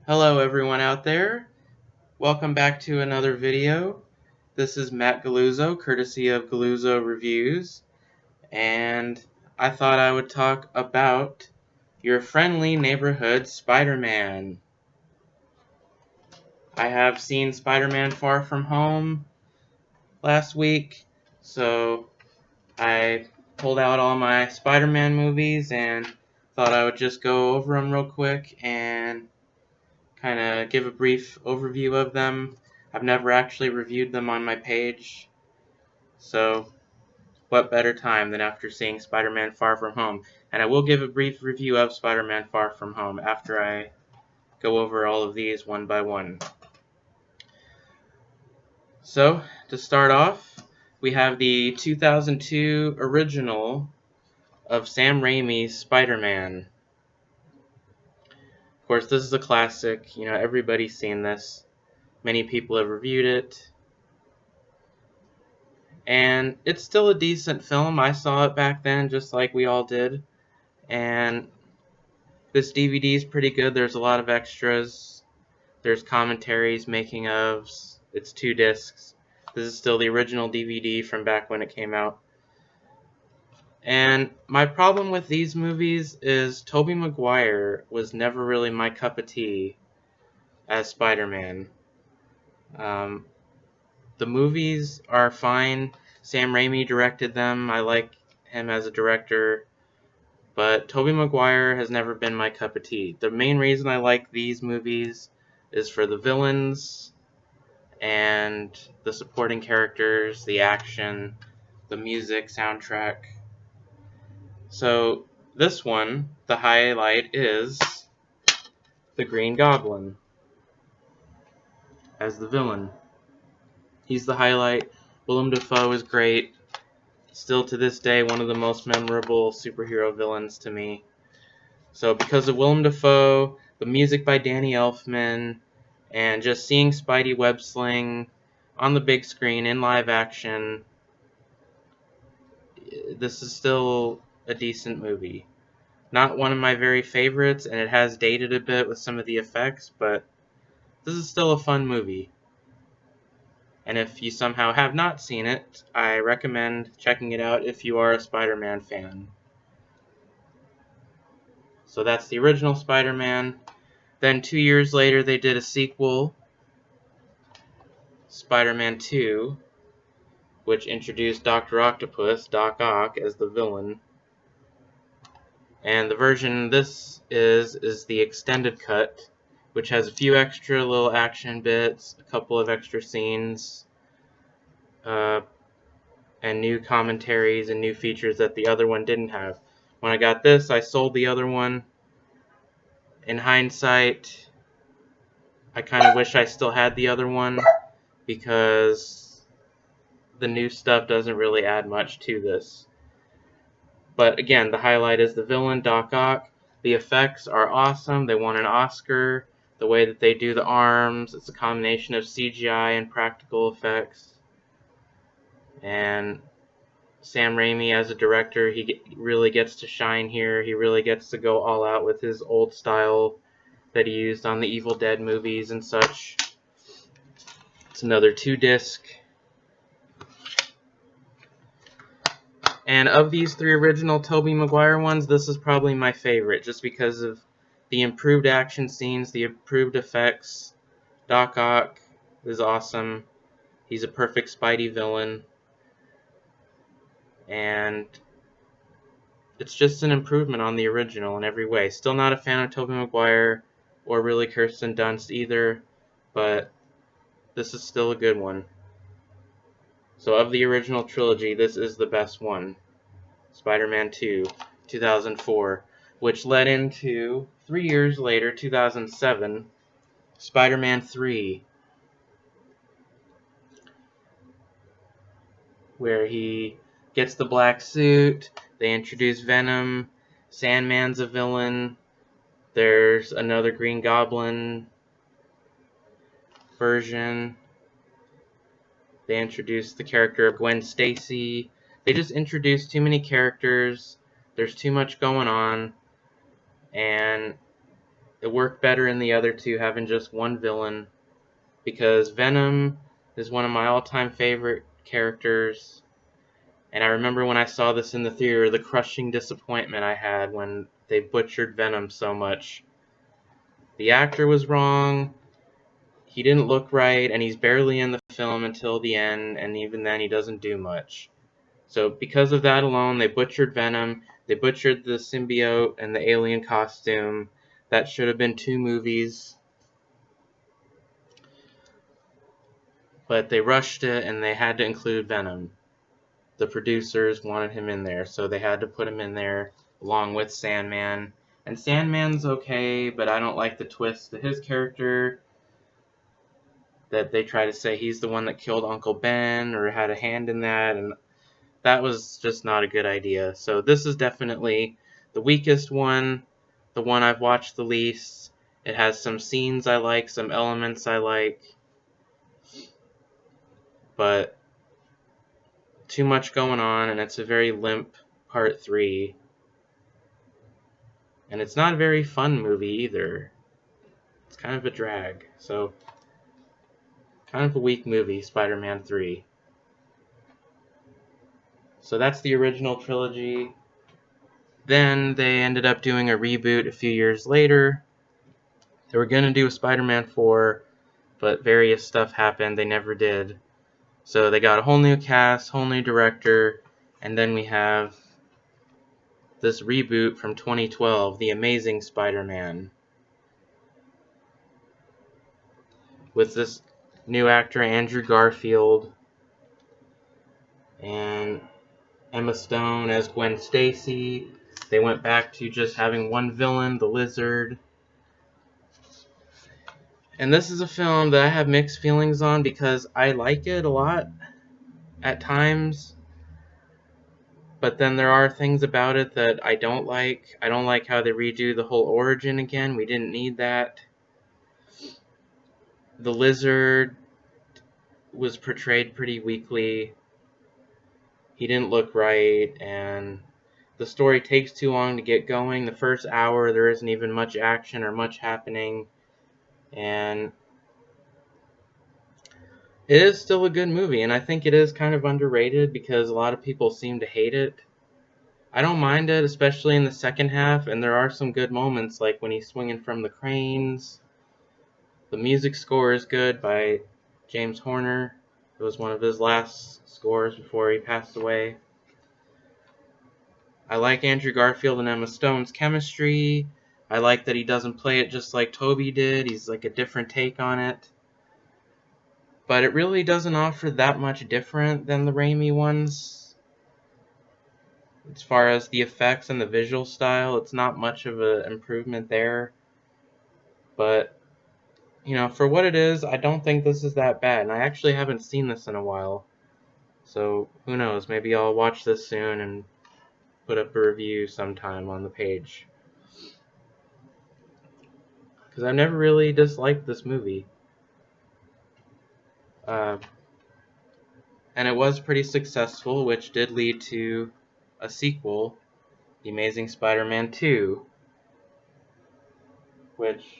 Hello everyone out there. Welcome back to another video. This is Matt Galuzzo, courtesy of Galuzzo Reviews, and I thought I would talk about your friendly neighborhood Spider-Man. I have seen Spider-Man Far From Home last week, so I pulled out all my Spider-Man movies and thought I would just go over them real quick and kind of give a brief overview of them. I've never actually reviewed them on my page, so what better time than after seeing Spider-Man Far From Home? And I will give a brief review of Spider-Man Far From Home after I go over all of these one by one. So, to start off, we have the 2002 original of Sam Raimi's Spider-Man. Of course, this is a classic. You know, everybody's seen this. Many people have reviewed it. And it's still a decent film. I saw it back then, just like we all did. And this DVD is pretty good. There's a lot of extras. There's commentaries, making ofs. It's 2 discs. This is still the original DVD from back when it came out. And my problem with these movies is Tobey Maguire was never really my cup of tea as Spider-Man. The movies are fine. Sam Raimi directed them. I like him as a director. But Tobey Maguire has never been my cup of tea. The main reason I like these movies is for the villains and the supporting characters, the action, the music, soundtrack. So this one, the highlight is the Green Goblin as the villain. He's the highlight. Willem Dafoe is great. Still to this day, one of the most memorable superhero villains to me. So because of Willem Dafoe, the music by Danny Elfman, and just seeing Spidey web sling on the big screen in live action, this is still a decent movie. Not one of my very favorites, and it has dated a bit with some of the effects, but this is still a fun movie. And if you somehow have not seen it, I recommend checking it out if you are a Spider-Man fan. So that's the original Spider-Man. Then 2 years later, they did a sequel, Spider-Man 2, which introduced Dr. Octopus, Doc Ock, as the villain. And the version this is the extended cut, which has a few extra little action bits, a couple of extra scenes, and new commentaries and new features that the other one didn't have. When I got this, I sold the other one. In hindsight, I kind of wish I still had the other one, because the new stuff doesn't really add much to this. But again, the highlight is the villain, Doc Ock. The effects are awesome. They won an Oscar. The way that they do the arms, it's a combination of CGI and practical effects. And Sam Raimi, as a director, he really gets to shine here. He really gets to go all out with his old style that he used on the Evil Dead movies and such. It's another 2-disc. And of these 3 original Tobey Maguire ones, this is probably my favorite, just because of the improved action scenes, the improved effects. Doc Ock is awesome. He's a perfect Spidey villain. And it's just an improvement on the original in every way. Still not a fan of Tobey Maguire or really Kirsten Dunst either, but this is still a good one. So of the original trilogy, this is the best one. Spider-Man 2, 2004, which led into, 3 years later, 2007, Spider-Man 3, where he gets the black suit, they introduce Venom, Sandman's a villain, there's another Green Goblin version, they introduce the character of Gwen Stacy. They just introduced too many characters, there's too much going on, and it work better in the other two, having just one villain, because Venom is one of my all-time favorite characters, and I remember when I saw this in the theater, the crushing disappointment I had when they butchered Venom so much. The actor was wrong, he didn't look right, and he's barely in the film until the end, and even then he doesn't do much. So because of that alone, they butchered Venom, they butchered the symbiote and the alien costume. That should have been 2 movies. But they rushed it and they had to include Venom. The producers wanted him in there, so they had to put him in there along with Sandman. And Sandman's okay, but I don't like the twist to his character, that they try to say he's the one that killed Uncle Ben or had a hand in that, and that was just not a good idea. So this is definitely the weakest one, the one I've watched the least. It has some scenes I like, some elements I like, but too much going on, and it's a very limp part 3. And it's not a very fun movie either. It's kind of a drag. So, kind of a weak movie, Spider-Man 3. So that's the original trilogy. Then they ended up doing a reboot a few years later. They were going to do a Spider-Man 4, but various stuff happened. They never did. So they got a whole new cast, whole new director, and then we have this reboot from 2012, The Amazing Spider-Man, with this new actor, Andrew Garfield, and Emma Stone as Gwen Stacy. They went back to just having one villain, the Lizard. And this is a film that I have mixed feelings on because I like it a lot at times, but then there are things about it that I don't like. I don't like how they redo the whole origin again. We didn't need that. The Lizard was portrayed pretty weakly. He didn't look right, and the story takes too long to get going. The first hour, there isn't even much action or much happening, and it is still a good movie, and I think it is kind of underrated because a lot of people seem to hate it. I don't mind it, especially in the second half, and there are some good moments, like when he's swinging from the cranes. The music score is good by James Horner. It was one of his last scores before he passed away. I like Andrew Garfield and Emma Stone's chemistry. I like that he doesn't play it just like Tobey did. He's like a different take on it. But it really doesn't offer that much different than the Raimi ones. As far as the effects and the visual style, it's not much of an improvement there. But, you know, for what it is, I don't think this is that bad. And I actually haven't seen this in a while. So, who knows, maybe I'll watch this soon and put up a review sometime on the page. Because I've never really disliked this movie. And it was pretty successful, which did lead to a sequel, The Amazing Spider-Man 2, which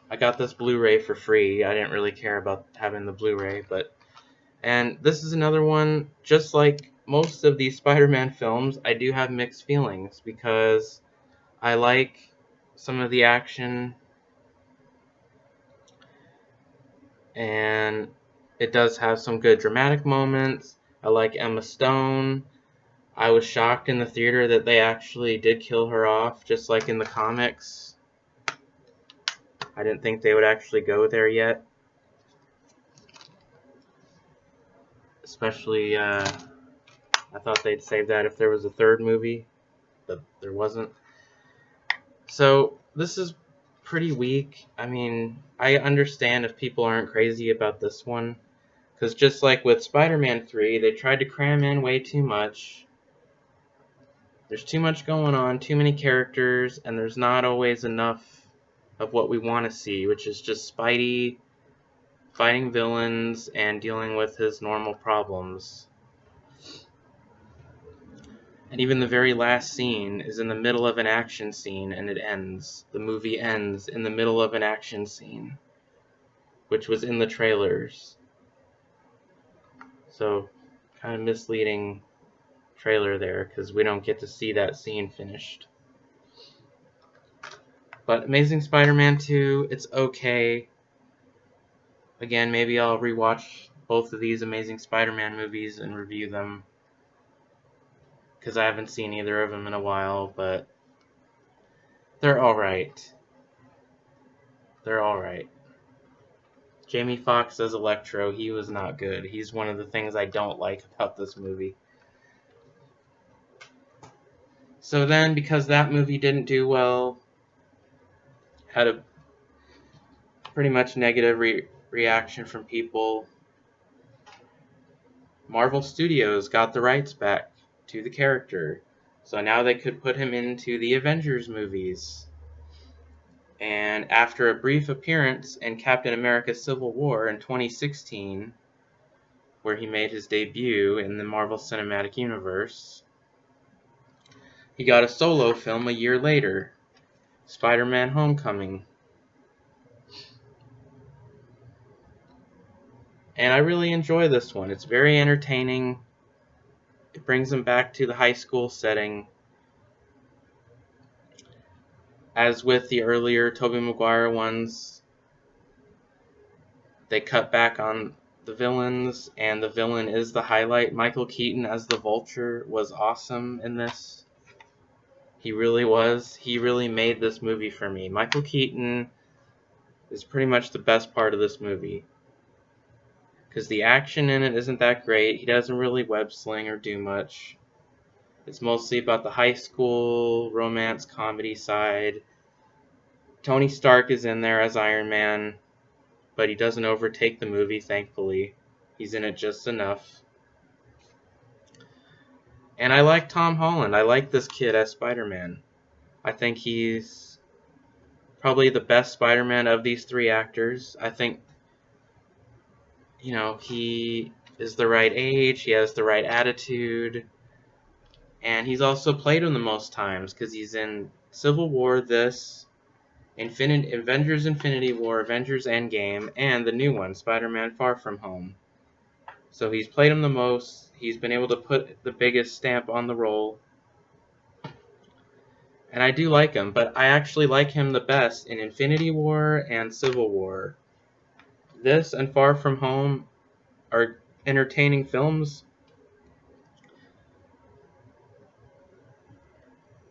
I got this Blu-ray for free. I didn't really care about having the Blu-ray, and this is another one, just like most of these Spider-Man films, I do have mixed feelings because I like some of the action, and it does have some good dramatic moments. I like Emma Stone. I was shocked in the theater that they actually did kill her off, just like in the comics. I didn't think they would actually go there yet. Especially, I thought they'd save that if there was a third movie, but there wasn't. So, this is pretty weak. I mean, I understand if people aren't crazy about this one, because just like with Spider-Man 3, they tried to cram in way too much. There's too much going on, too many characters, and there's not always enough of what we want to see, which is just Spidey fighting villains and dealing with his normal problems. And even the very last scene is in the middle of an action scene, and it ends. The movie ends in the middle of an action scene, which was in the trailers. So, kind of misleading trailer there, because we don't get to see that scene finished. But Amazing Spider-Man 2, it's okay. Again, maybe I'll rewatch both of these Amazing Spider-Man movies and review them, because I haven't seen either of them in a while, but they're alright. They're alright. Jamie Foxx as Electro, he was not good. He's one of the things I don't like about this movie. So then, because that movie didn't do well, had a pretty much negative reaction from people, Marvel Studios got the rights back to the character. So now they could put him into the Avengers movies. And after a brief appearance in Captain America Civil War in 2016, where he made his debut in the Marvel Cinematic Universe, he got a solo film a year later, Spider-Man: Homecoming. And I really enjoy this one. It's very entertaining. It brings him back to the high school setting. As with the earlier Tobey Maguire ones, they cut back on the villains, and the villain is the highlight. Michael Keaton as the Vulture was awesome in this. He really was. He really made this movie for me. Michael Keaton is pretty much the best part of this movie, because the action in it isn't that great. He doesn't really web sling or do much. It's mostly about the high school romance comedy side. Tony Stark is in there as Iron Man, but he doesn't overtake the movie, thankfully. He's in it just enough. And I like Tom Holland. I like this kid as Spider-Man. I think he's probably the best Spider-Man of these three actors. I think, he is the right age, he has the right attitude, and he's also played him the most times, because he's in Civil War, this, Avengers Infinity War, Avengers Endgame, and the new one, Spider-Man Far From Home. So he's played him the most, he's been able to put the biggest stamp on the role, and I do like him, but I actually like him the best in Infinity War and Civil War. This and Far From Home are entertaining films,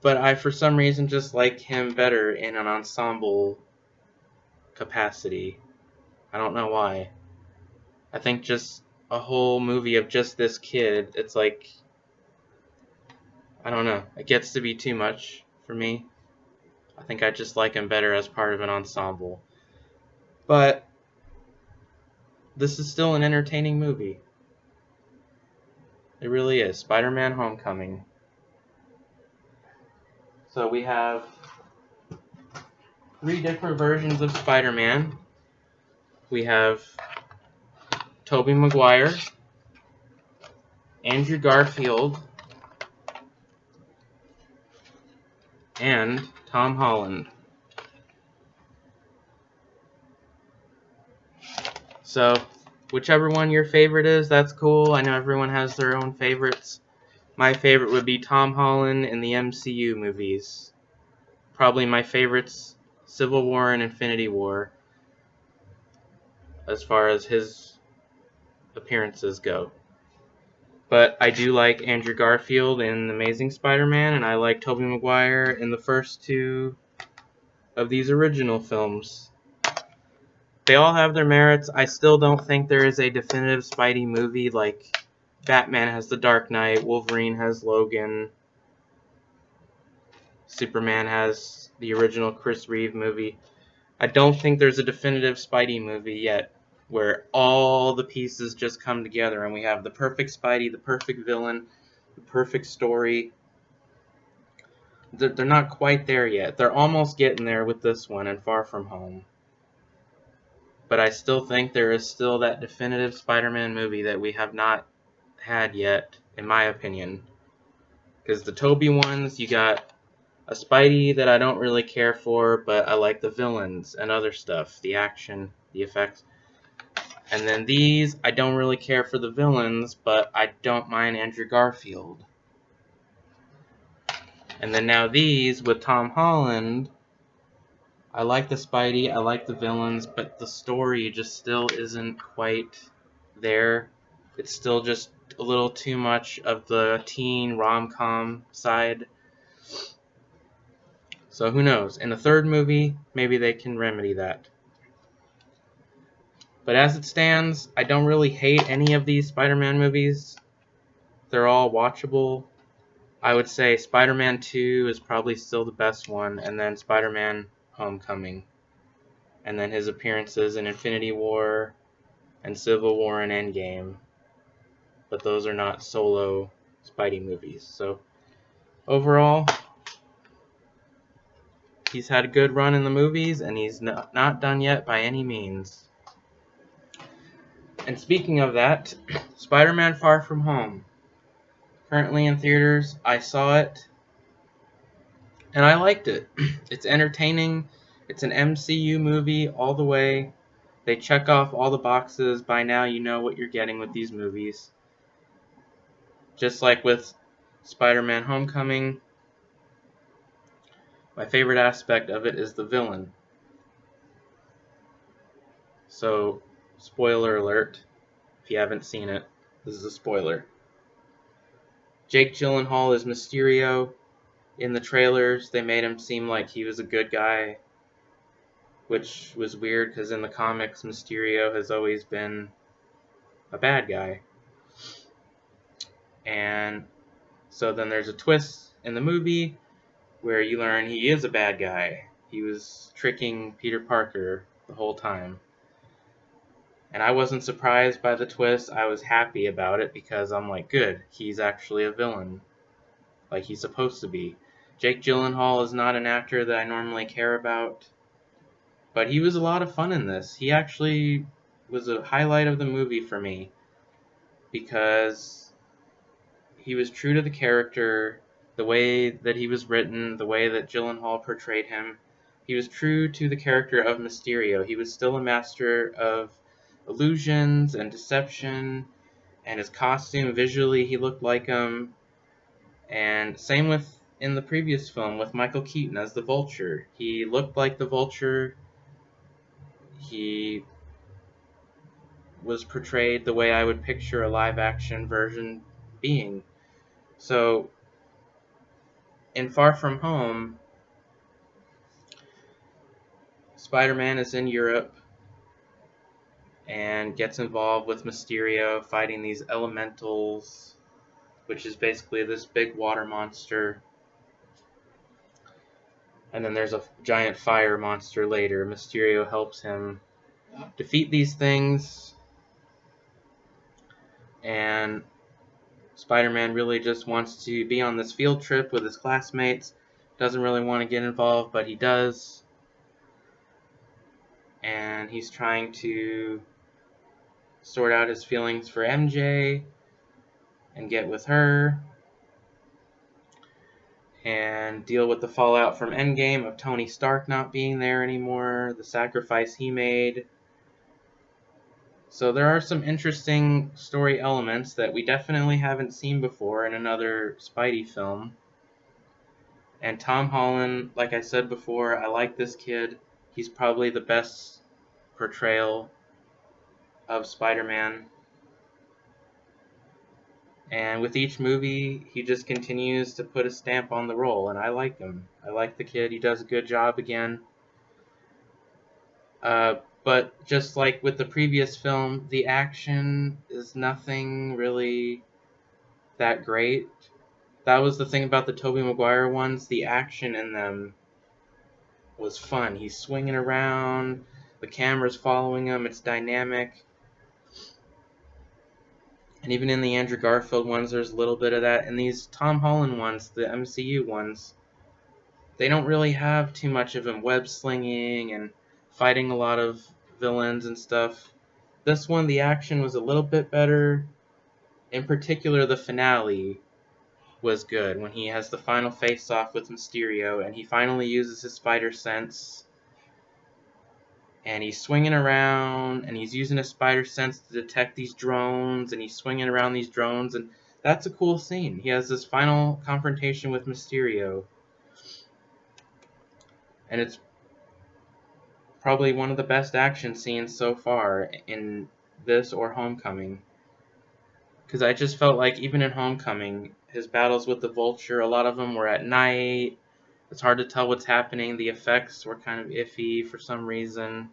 but I, for some reason, just like him better in an ensemble capacity. I don't know why. I think just a whole movie of just this kid, it's like, I don't know, it gets to be too much for me. I think I just like him better as part of an ensemble. But this is still an entertaining movie. It really is. Spider-Man: Homecoming. So we have 3 different versions of Spider-Man. We have Tobey Maguire, Andrew Garfield, and Tom Holland. So, whichever one your favorite is, that's cool. I know everyone has their own favorites. My favorite would be Tom Holland in the MCU movies. Probably my favorites, Civil War and Infinity War, as far as his appearances go. But I do like Andrew Garfield in Amazing Spider-Man, and I like Tobey Maguire in the first 2 of these original films. They all have their merits. I still don't think there is a definitive Spidey movie like Batman has The Dark Knight, Wolverine has Logan, Superman has the original Chris Reeve movie. I don't think there's a definitive Spidey movie yet where all the pieces just come together and we have the perfect Spidey, the perfect villain, the perfect story. They're not quite there yet. They're almost getting there with this one and Far From Home. But I still think there is still that definitive Spider-Man movie that we have not had yet, in my opinion. Because the Tobey ones, you got a Spidey that I don't really care for, but I like the villains and other stuff, the action, the effects. And then these, I don't really care for the villains, but I don't mind Andrew Garfield. And then now these, with Tom Holland, I like the Spidey, I like the villains, but the story just still isn't quite there. It's still just a little too much of the teen rom-com side. So who knows? In the third movie, maybe they can remedy that. But as it stands, I don't really hate any of these Spider-Man movies. They're all watchable. I would say Spider-Man 2 is probably still the best one, and then Spider-Man Homecoming. And then his appearances in Infinity War and Civil War and Endgame. But those are not solo Spidey movies. So overall, he's had a good run in the movies, and he's not done yet by any means. And speaking of that, Spider-Man Far From Home. Currently in theaters, I saw it, and I liked it. It's entertaining. It's an MCU movie all the way. They check off all the boxes. By now, you know what you're getting with these movies. Just like with Spider-Man Homecoming, my favorite aspect of it is the villain. So, spoiler alert, if you haven't seen it, this is a spoiler. Jake Gyllenhaal is Mysterio. In the trailers, they made him seem like he was a good guy, which was weird because in the comics, Mysterio has always been a bad guy. And so then there's a twist in the movie where you learn he is a bad guy. He was tricking Peter Parker the whole time. And I wasn't surprised by the twist. I was happy about it because I'm like, good, he's actually a villain. Like he's supposed to be. Jake Gyllenhaal is not an actor that I normally care about. But he was a lot of fun in this. He actually was a highlight of the movie for me. Because he was true to the character, the way that he was written, the way that Gyllenhaal portrayed him. He was true to the character of Mysterio. He was still a master of illusions and deception, and his costume, visually, he looked like him. And same with in the previous film with Michael Keaton as the Vulture. He looked like the Vulture. He was portrayed the way I would picture a live-action version being. So, in Far From Home, Spider-Man is in Europe and gets involved with Mysterio fighting these elementals, which is basically this big water monster. And then there's a giant fire monster later. Mysterio helps him defeat these things. And Spider-Man really just wants to be on this field trip with his classmates. Doesn't really want to get involved, but he does. And he's trying to sort out his feelings for MJ and get with her and deal with the fallout from Endgame of Tony Stark not being there anymore, the sacrifice he made. So there are some interesting story elements that we definitely haven't seen before in another Spidey film. And Tom Holland, like I said before, I like this kid. He's probably the best portrayal of Spider-Man. And with each movie, he just continues to put a stamp on the role, and I like him. I like the kid. He does a good job again. But just like with the previous film, the action is nothing really that great. That was the thing about the Tobey Maguire ones. The action in them was fun. He's swinging around. The camera's following him. It's dynamic. And even in the Andrew Garfield ones, there's a little bit of that. And these Tom Holland ones, the MCU ones, they don't really have too much of him web slinging and fighting a lot of villains and stuff. This one, the action was a little bit better. In particular, the finale. was good. When he has the final face-off with Mysterio, and he finally uses his spider sense, and he's swinging around, and he's using his spider sense to detect these drones, and he's swinging around these drones, and that's a cool scene. He has this final confrontation with Mysterio, and it's probably one of the best action scenes so far in this or Homecoming. Because I just felt like even in Homecoming, his battles with the Vulture, a lot of them were at night. It's hard to tell what's happening. The effects were kind of iffy for some reason.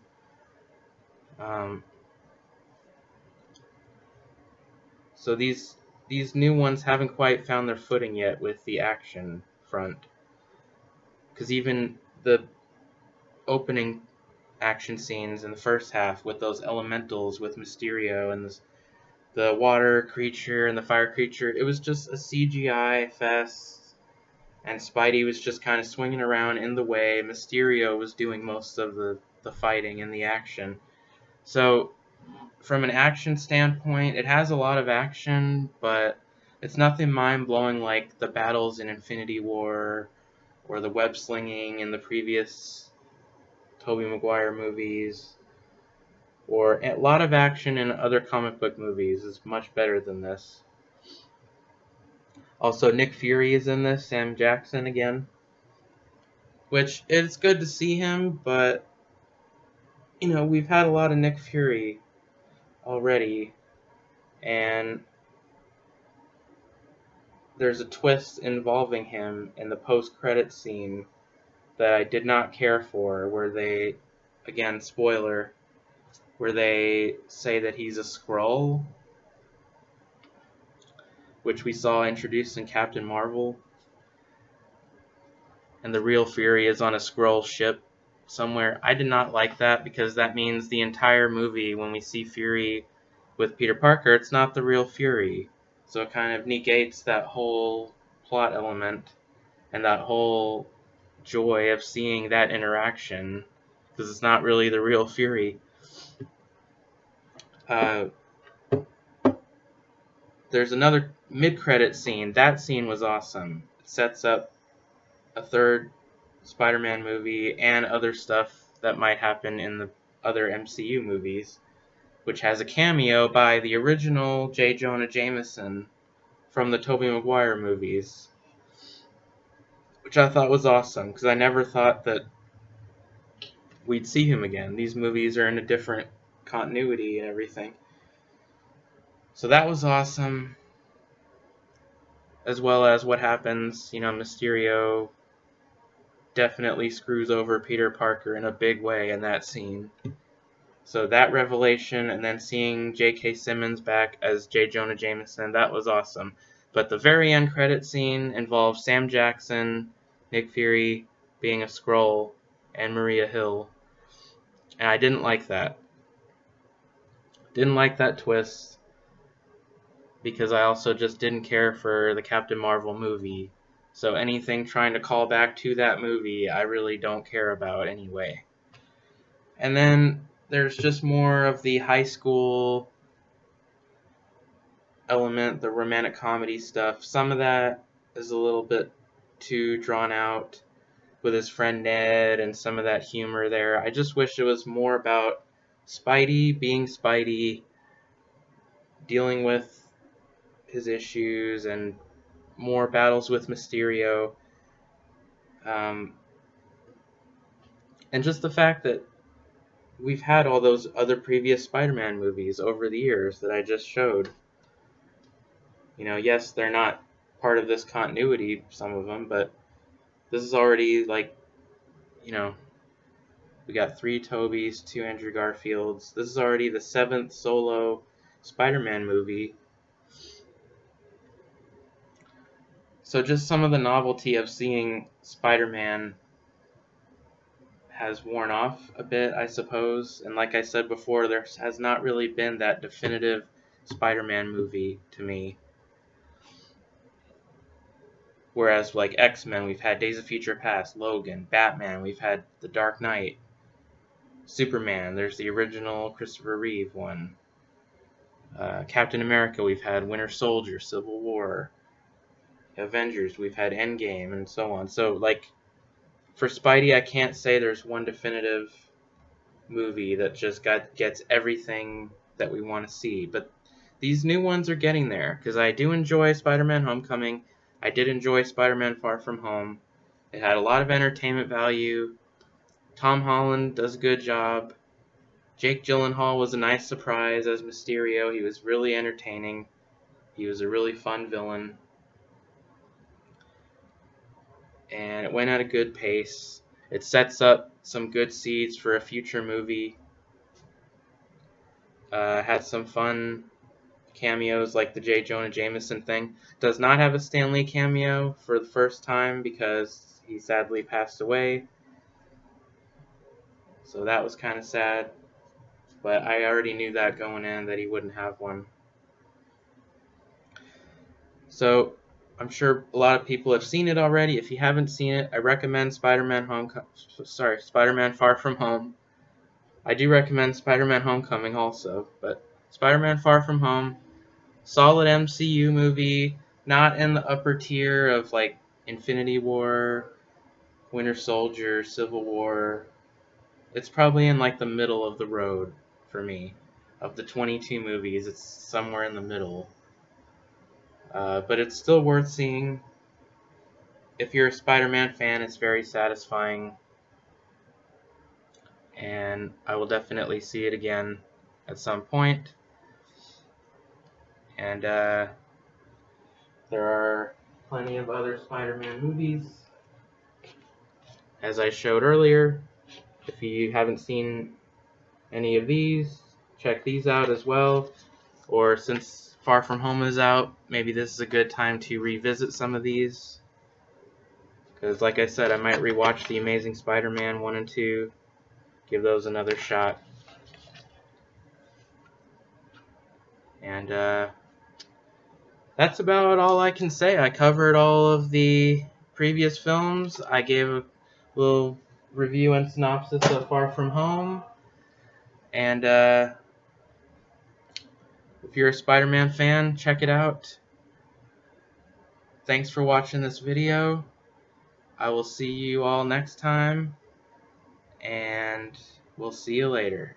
So these new ones haven't quite found their footing yet with the action front. Because even the opening action scenes in the first half with those elementals with Mysterio and the water creature and the fire creature, it was just a CGI fest, and Spidey was just kind of swinging around in the way. Mysterio was doing most of the fighting and the action. So from an action standpoint, it has a lot of action, but it's nothing mind-blowing like the battles in Infinity War or the web slinging in the previous Tobey Maguire movies, or a lot of action in other comic book movies is much better than this. Also, Nick Fury is in this, Sam Jackson again, which it's good to see him, but we've had a lot of Nick Fury already, and there's a twist involving him in the post-credit scene that I did not care for, where they, again, spoiler, where they say that he's a Skrull, which we saw introduced in Captain Marvel, and the real Fury is on a Skrull ship somewhere. I did not like that, because that means the entire movie, when we see Fury with Peter Parker, it's not the real Fury. So it kind of negates that whole plot element and that whole joy of seeing that interaction, because it's not really the real Fury. There's another mid-credit scene. That scene was awesome. It sets up a third Spider-Man movie and other stuff that might happen in the other MCU movies, which has a cameo by the original J. Jonah Jameson from the Tobey Maguire movies, which I thought was awesome, because I never thought that we'd see him again. These movies are in a different continuity and everything. So that was awesome, as well as what happens, Mysterio definitely screws over Peter Parker in a big way in that scene. So that revelation, and then seeing J.K. Simmons back as J. Jonah Jameson, that was awesome. But the very end credit scene involves Sam Jackson, Nick Fury being a Skrull, and Maria Hill. And I didn't like that. Didn't like that twist, because I also just didn't care for the Captain Marvel movie. So anything trying to call back to that movie, I really don't care about anyway. And then there's just more of the high school element, the romantic comedy stuff. Some of that is a little bit too drawn out with his friend Ned, and some of that humor there. I just wish it was more about Spidey being Spidey, dealing with his issues, and more battles with Mysterio. And just the fact that we've had all those other previous Spider-Man movies over the years that I just showed. Yes, they're not part of this continuity, some of them, but this is already we got 3 Tobys, 2 Andrew Garfields. This is already the 7th solo Spider-Man movie. So just some of the novelty of seeing Spider-Man has worn off a bit, I suppose. And like I said before, there has not really been that definitive Spider-Man movie to me. Whereas like X-Men, we've had Days of Future Past, Logan, Batman, we've had The Dark Knight, Superman, there's the original Christopher Reeve one. Captain America, we've had Winter Soldier, Civil War. Avengers, we've had Endgame, and so on. So, like, for Spidey, I can't say there's one definitive movie that just gets everything that we want to see. But these new ones are getting there, because I do enjoy Spider-Man Homecoming. I did enjoy Spider-Man Far From Home. It had a lot of entertainment value. Tom Holland does a good job. Jake Gyllenhaal was a nice surprise as Mysterio. He was really entertaining. He was a really fun villain. And it went at a good pace. It sets up some good seeds for a future movie. Had some fun cameos like the J. Jonah Jameson thing. Does not have a Stan Lee cameo for the first time because he sadly passed away. So that was kind of sad. But I already knew that going in, that he wouldn't have one. So I'm sure a lot of people have seen it already. If you haven't seen it, I recommend Spider-Man Far From Home. I do recommend Spider-Man Homecoming also, but Spider-Man Far From Home, solid MCU movie, not in the upper tier of like Infinity War, Winter Soldier, Civil War. It's probably in like the middle of the road for me. Of the 22 movies, it's somewhere in the middle. But it's still worth seeing. If you're a Spider-Man fan, it's very satisfying. And I will definitely see it again at some point. And there are plenty of other Spider-Man movies. As I showed earlier, if you haven't seen any of these, check these out as well. Or since Far From Home is out, maybe this is a good time to revisit some of these. Because like I said, I might rewatch The Amazing Spider-Man 1 and 2, give those another shot. And that's about all I can say. I covered all of the previous films. I gave a little review and synopsis of Far From Home. And if you're a Spider-Man fan, check it out. Thanks for watching this video. I will see you all next time, and we'll see you later.